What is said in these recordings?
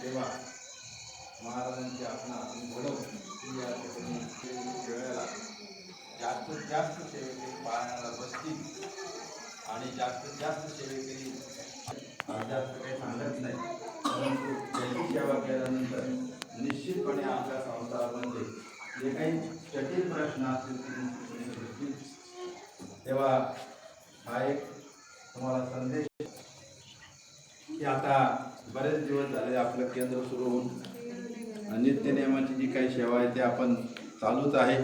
सेवा महाराजांची आपण घडवून या ठिकाणी वेळेला जास्तीत जास्त सेवेकरी पाहण्याला बसतील आणि जास्तीत जास्त सेवेकरी जास्त काही सांगत नाही, परंतु त्याची सेवा केल्यानंतर निश्चितपणे आपल्या संसारामध्ये जे काही जटिल प्रश्न असतील ते तेव्हा हा एक तुम्हाला संदेश की आता बरेच दिवस झाले आपलं केंद्र सुरू होऊन नित्य नियमाची जी काही सेवा आहे ते आपण चालूच आहे.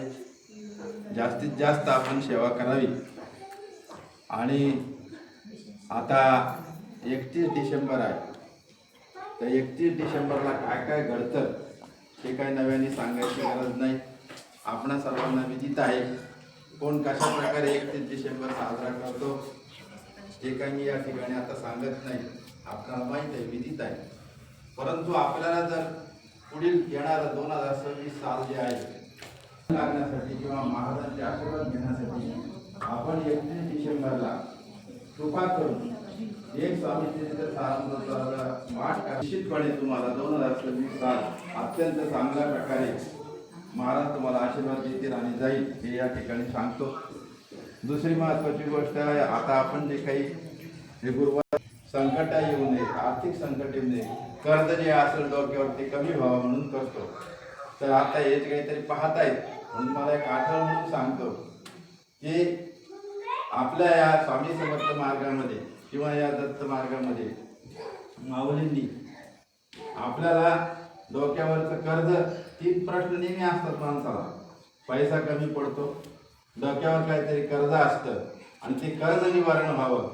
जास्तीत जास्त आपण सेवा करावी. आणि आता 31 डिसेंबर आहे, तर 31 डिसेंबरला काय काय घडतं ते काही नव्याने सांगायची गरज नाही. आपणा सर्वांना विदित आहे कोण कशा प्रकारे 31 डिसेंबर साजरा करतो ते काही मी या ठिकाणी आता सांगत नाही, आपल्याला माहीत आहे, विदित आहे. परंतु आपल्याला जर पुढील येणारं 2026 साल जे आहे लागण्यासाठी किंवा महाराजांचे आशीर्वाद घेण्यासाठी आपण 31 डिसेंबरला कृपा करून एक स्वामीचरित्र सारामृताचा पाठ निश्चितपणे तुम्हाला 2026 साल अत्यंत चांगल्या प्रकारे महाराज तुम्हाला आशीर्वाद देतील आणि जाईल हे या ठिकाणी सांगतो. दुसरी महत्त्वाची गोष्ट आहे, आता आपण जे काही हे गुरुवार संकट येऊ नये, आर्थिक संकट येऊ नये, कर्ज जे असेल डोक्यावरती कमी व्हावं म्हणून करतो. तर आता हे जे काहीतरी पाहतायत म्हणून मला एक आठवण म्हणून सांगतो की आपल्या या स्वामी समर्थ मार्गामध्ये किंवा या दत्त मार्गामध्ये माऊलींनी आपल्याला डोक्यावरचं कर्ज 3 प्रश्न नेहमी असतात माणसाला. पैसा कमी पडतो, डोक्यावर काहीतरी कर्ज असतं आणि ते कर्ज निवारण व्हावं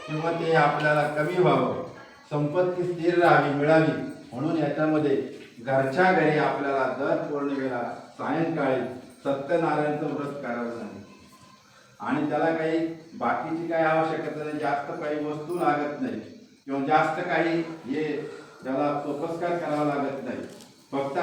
किंवा ते आपल्याला कमी व्हावं, संपत्ती स्थिर राहावी, मिळावी म्हणून याच्यामध्ये घरच्या घरी आपल्याला दर पौर्णिमेला सायंकाळी सत्यनारायणचं व्रत करावं लागेल. आणि त्याला काही बाकीची काही आवश्यकता नाही, जास्त काही वस्तू लागत नाही किंवा जास्त काही हे त्याला सोपस्कार करावा लागत नाही. फक्त